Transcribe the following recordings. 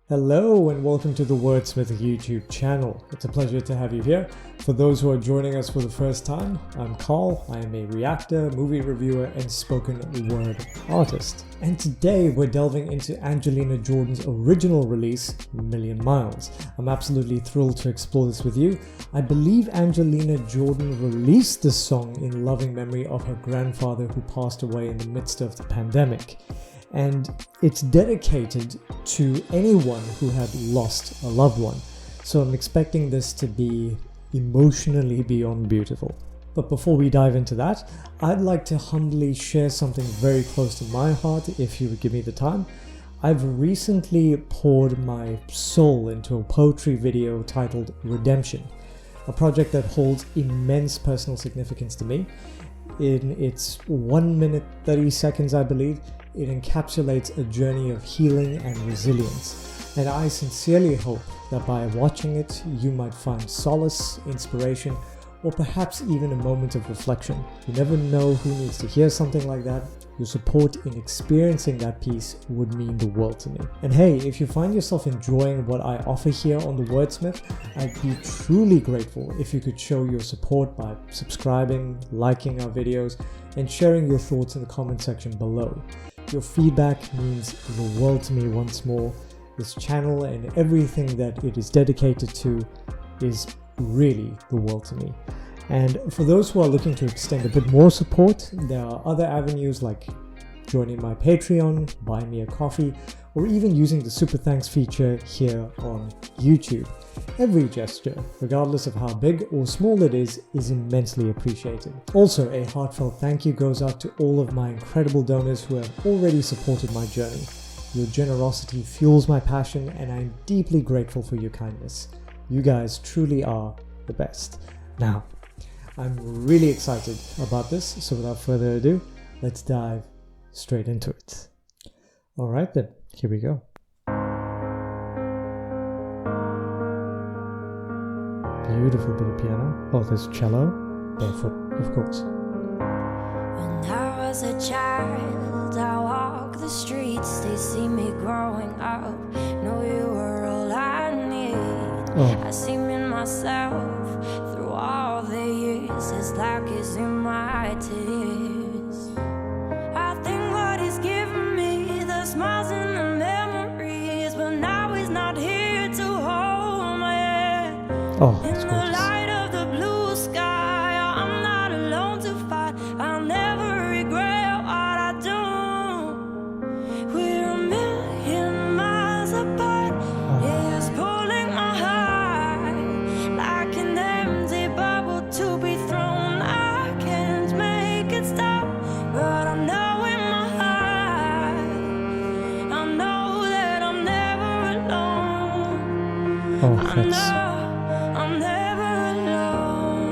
Hello and welcome to the WordSmith YouTube channel. It's a pleasure to have you here. For those who are joining us for the first time, I'm Carl. I am a reactor, movie reviewer, and spoken word artist. And today we're delving into Angelina Jordan's original release, Million Miles. I'm absolutely thrilled to explore this with you. I believe Angelina Jordan released this song in loving memory of her grandfather who passed away in the midst of the pandemic. And it's dedicated to anyone who had lost a loved one. So I'm expecting this to be emotionally beyond beautiful. But before we dive into that, I'd like to humbly share something very close to my heart if you would give me the time. I've recently poured my soul into a poetry video titled Redemption, a project that holds immense personal significance to me. In its 1 minute 30 seconds, I believe, it encapsulates a journey of healing and resilience, and I sincerely hope that by watching it you might find solace, inspiration, or perhaps even a moment of reflection. You never know who needs to hear something like that. Your support in experiencing that piece would mean the world to me. And hey, if you find yourself enjoying what I offer here on The WordSmith, I'd be truly grateful if you could show your support by subscribing, liking our videos, and sharing your thoughts in the comment section below. Your feedback means the world to me once more. This channel and everything that it is dedicated to is really the world to me. And for those who are looking to extend a bit more support, there are other avenues like joining my Patreon, buying me a coffee, or even using the super thanks feature here on YouTube. Every gesture, regardless of how big or small it is immensely appreciated. Also, a heartfelt thank you goes out to all of my incredible donors who have already supported my journey. Your generosity fuels my passion, and I'm deeply grateful for your kindness. You guys truly are the best. Now, I'm really excited about this, so without further ado, let's dive straight into it. Alright then, here we go. Beautiful bit of piano. Oh, there's cello. Barefoot, of course. When I was a child, I walked the streets. They see me growing up. Know you were all I need. Oh. I see me in myself through all the years. It's like it's in my tears. I think what he's given me, the smiles and the memories, but now he's not here to hold my hand. Oh, In the light of the blue sky, I'm not alone to fight. I'll never regret what I do. We're a million miles apart. It's pulling my heart like an empty bubble to be thrown. I can't make it stop, but I know in my heart, I know that I'm never alone. Oh, I that's... know I'm never alone.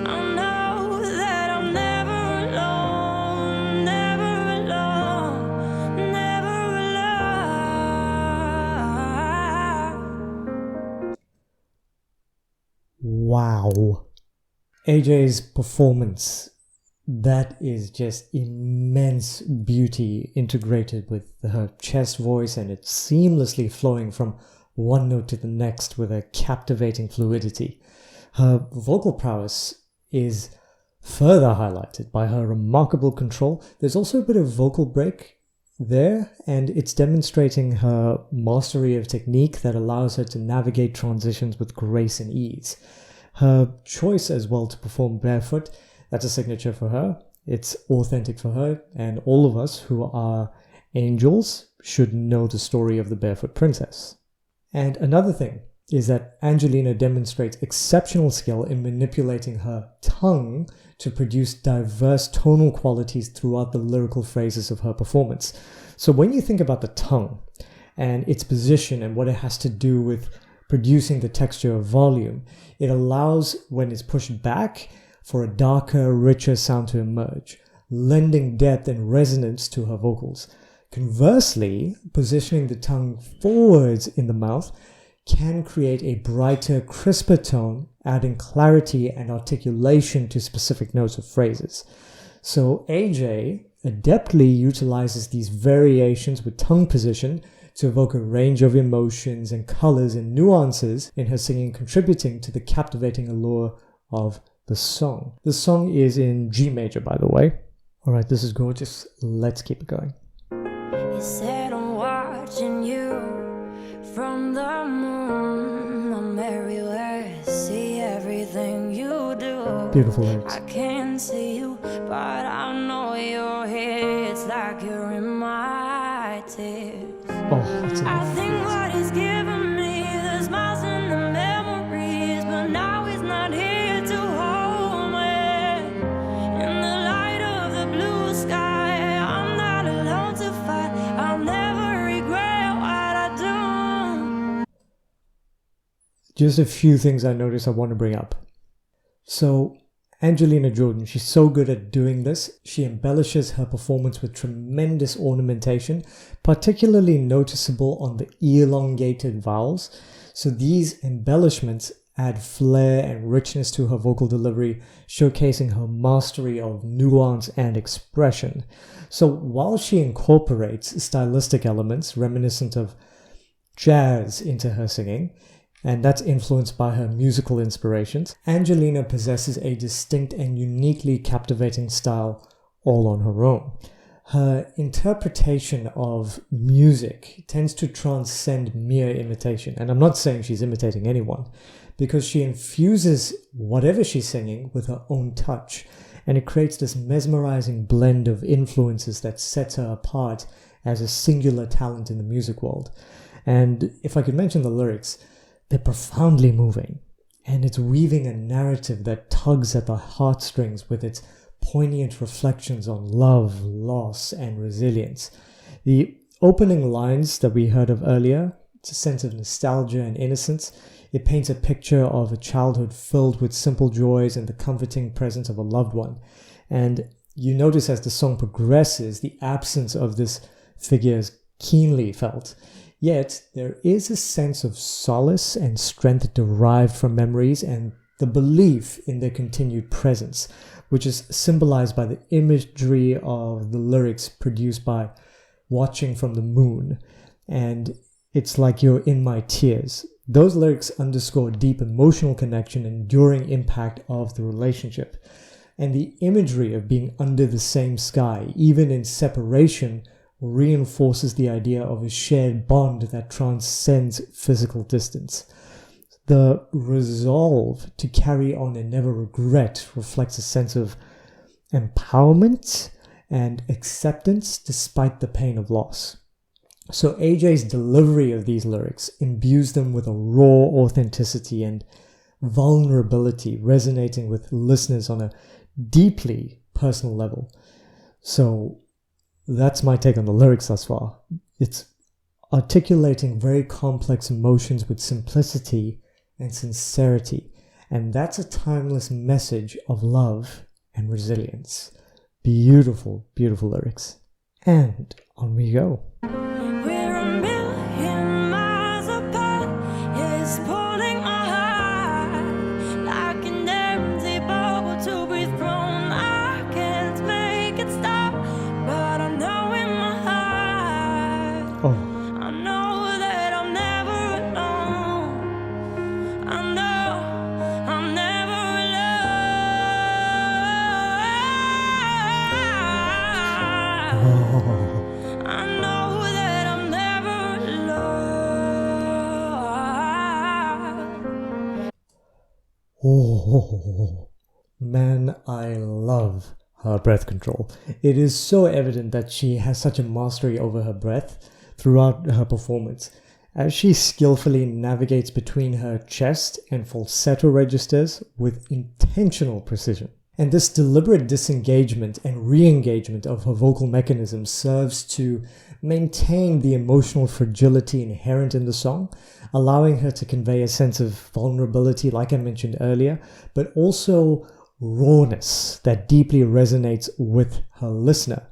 I know that I'm never alone. Never alone. Never alone. Wow. AJ's performance, that is just immense beauty integrated with her chest voice, and it's seamlessly flowing from one note to the next with a captivating fluidity. Her vocal prowess is further highlighted by her remarkable control. There's also a bit of vocal break there, and it's demonstrating her mastery of technique that allows her to navigate transitions with grace and ease. Her choice as well to perform barefoot, that's a signature for her. It's authentic for her, and all of us who are angels should know the story of the barefoot princess. And another thing is that Angelina demonstrates exceptional skill in manipulating her tongue to produce diverse tonal qualities throughout the lyrical phrases of her performance. So when you think about the tongue and its position and what it has to do with producing the texture of volume, it allows, when it's pushed back, for a darker, richer sound to emerge, lending depth and resonance to her vocals. Conversely, positioning the tongue forwards in the mouth can create a brighter, crisper tone, adding clarity and articulation to specific notes of phrases. So AJ adeptly utilizes these variations with tongue position to evoke a range of emotions and colors and nuances in her singing, contributing to the captivating allure of the song. The song is in G major, by the way. All right, this is gorgeous. Let's keep it going. You said I'm watching you from the moon. I'm everywhere, see everything you do. Beautiful lyrics. I can't see you, but I know you're here. It's like you're in my tears. Oh, that's I enough. think what he's given me, the smiles and the memories, but now he's not here to hold me. In the light of the blue sky, I'm not alone to fight. I'll never regret what I do. Just a few things I noticed I want to bring up. So, Angelina Jordan, she's so good at doing this. She embellishes her performance with tremendous ornamentation, particularly noticeable on the elongated vowels. So these embellishments add flair and richness to her vocal delivery, showcasing her mastery of nuance and expression. So while she incorporates stylistic elements reminiscent of jazz into her singing, and that's influenced by her musical inspirations, Angelina possesses a distinct and uniquely captivating style all on her own. Her interpretation of music tends to transcend mere imitation, and I'm not saying she's imitating anyone, because she infuses whatever she's singing with her own touch, and it creates this mesmerizing blend of influences that sets her apart as a singular talent in the music world. And if I could mention the lyrics, they're profoundly moving, and it's weaving a narrative that tugs at the heartstrings with its poignant reflections on love, loss, and resilience. The opening lines that we heard of earlier, it's a sense of nostalgia and innocence. It paints a picture of a childhood filled with simple joys and the comforting presence of a loved one. And you notice as the song progresses, the absence of this figure is keenly felt. Yet, there is a sense of solace and strength derived from memories and the belief in their continued presence, which is symbolized by the imagery of the lyrics produced by watching from the moon. And it's like you're in my tears. Those lyrics underscore deep emotional connection and enduring impact of the relationship. And the imagery of being under the same sky, even in separation, reinforces the idea of a shared bond that transcends physical distance. The resolve to carry on and never regret reflects a sense of empowerment and acceptance despite the pain of loss. So AJ's delivery of these lyrics imbues them with a raw authenticity and vulnerability, resonating with listeners on a deeply personal level. So that's my take on the lyrics thus far. It's articulating very complex emotions with simplicity and sincerity. And that's a timeless message of love and resilience. Beautiful, beautiful lyrics. And on we go. We're a million miles apart. It's pulling my heart like an empty bubble to breathe from. I can't make it stop, but I know in my heart, I know that I'm never alone. I know I'm never alone. I know that I'm never alone. Oh, man, I love her breath control. It is so evident that she has such a mastery over her breath throughout her performance, as she skillfully navigates between her chest and falsetto registers with intentional precision. And this deliberate disengagement and re-engagement of her vocal mechanism serves to maintain the emotional fragility inherent in the song, allowing her to convey a sense of vulnerability, like I mentioned earlier, but also rawness that deeply resonates with her listener.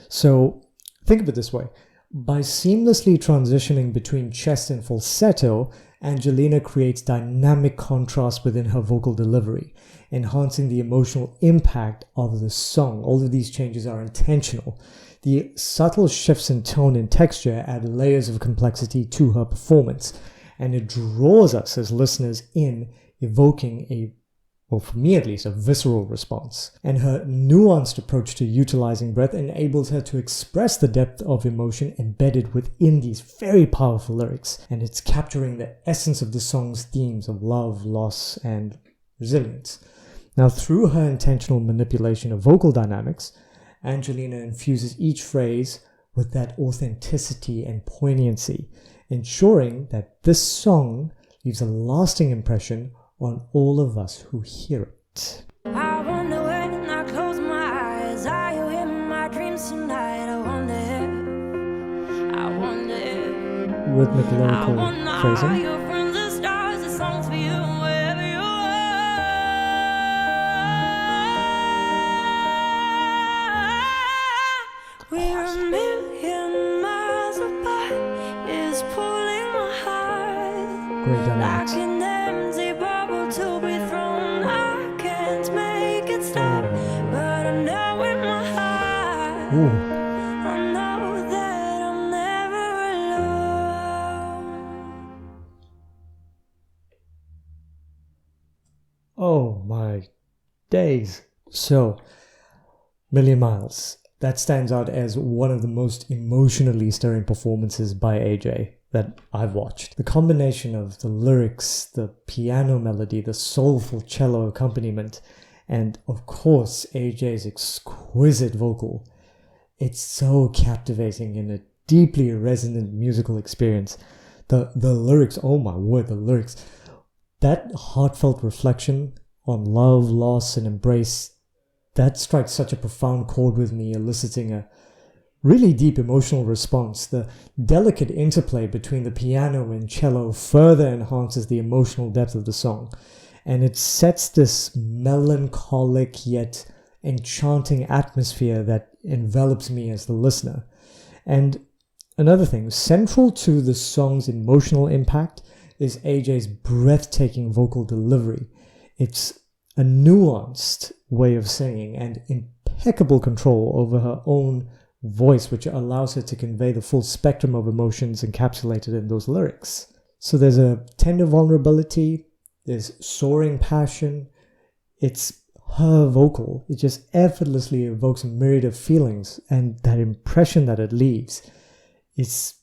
So think of it this way. By seamlessly transitioning between chest and falsetto, Angelina creates dynamic contrast within her vocal delivery, enhancing the emotional impact of the song. All of these changes are intentional. The subtle shifts in tone and texture add layers of complexity to her performance, and it draws us as listeners in, evoking a, well, for me at least, a visceral response. And her nuanced approach to utilizing breath enables her to express the depth of emotion embedded within these very powerful lyrics, and it's capturing the essence of the song's themes of love, loss, and resilience. Now, through her intentional manipulation of vocal dynamics, Angelina infuses each phrase with that authenticity and poignancy, ensuring that this song leaves a lasting impression on all of us who hear it. I wonder when I close my eyes, are you in my dreams tonight? I wonder. Rhythmic lyrical phrasing. Your friends are stars, the songs for you wherever you are. We're a million miles apart, is pulling my heart. Great dynamics. Like an empty bubble to be thrown, I can't make it stop, but I know in my heart, Ooh. I know that I'm never alone. Oh my days. So, Million Miles. That stands out as one of the most emotionally stirring performances by AJ that I've watched. The combination of the lyrics, the piano melody, the soulful cello accompaniment, and of course AJ's exquisite vocal. It's so captivating and a deeply resonant musical experience. The lyrics, oh my word, the lyrics. That heartfelt reflection on love, loss, and embrace, that strikes such a profound chord with me, eliciting a really deep emotional response. The delicate interplay between the piano and cello further enhances the emotional depth of the song, and it sets this melancholic yet enchanting atmosphere that envelops me as the listener. And another thing, central to the song's emotional impact is AJ's breathtaking vocal delivery. It's a nuanced way of singing and impeccable control over her own voice, which allows her to convey the full spectrum of emotions encapsulated in those lyrics. So there's a tender vulnerability, there's soaring passion. It's her vocal. It just effortlessly evokes a myriad of feelings, and that impression that it leaves, it's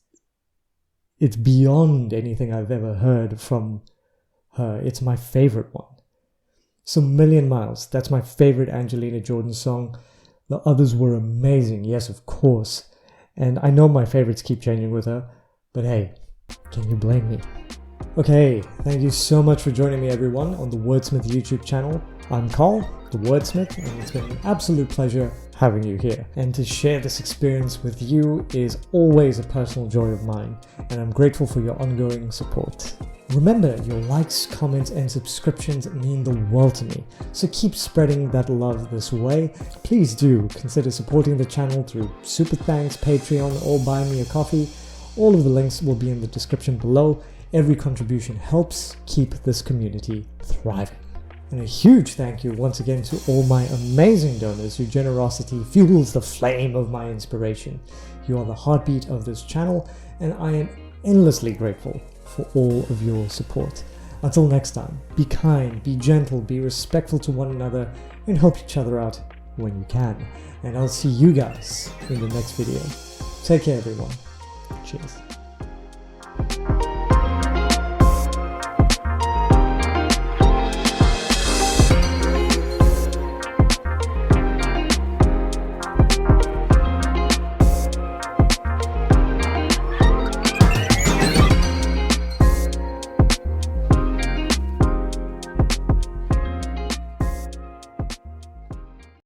beyond anything I've ever heard from her. It's my favorite one. So Million Miles, that's my favorite Angelina Jordan song. The others were amazing, yes, of course. And I know my favorites keep changing with her, but hey, can you blame me? Okay, thank you so much for joining me, everyone, on the WordSmith YouTube channel. I'm Carl, the WordSmith, and it's been an absolute pleasure having you here. And to share this experience with you is always a personal joy of mine, and I'm grateful for your ongoing support. Remember, your likes, comments, and subscriptions mean the world to me, so keep spreading that love this way. Please do consider supporting the channel through Super Thanks, Patreon, or Buy Me a Coffee. All of the links will be in the description below. Every contribution helps keep this community thriving. And a huge thank you once again to all my amazing donors whose generosity fuels the flame of my inspiration. You are the heartbeat of this channel, and I am endlessly grateful for all of your support. Until next time, be kind, be gentle, be respectful to one another, and help each other out when you can. And I'll see you guys in the next video. Take care, everyone. Cheers.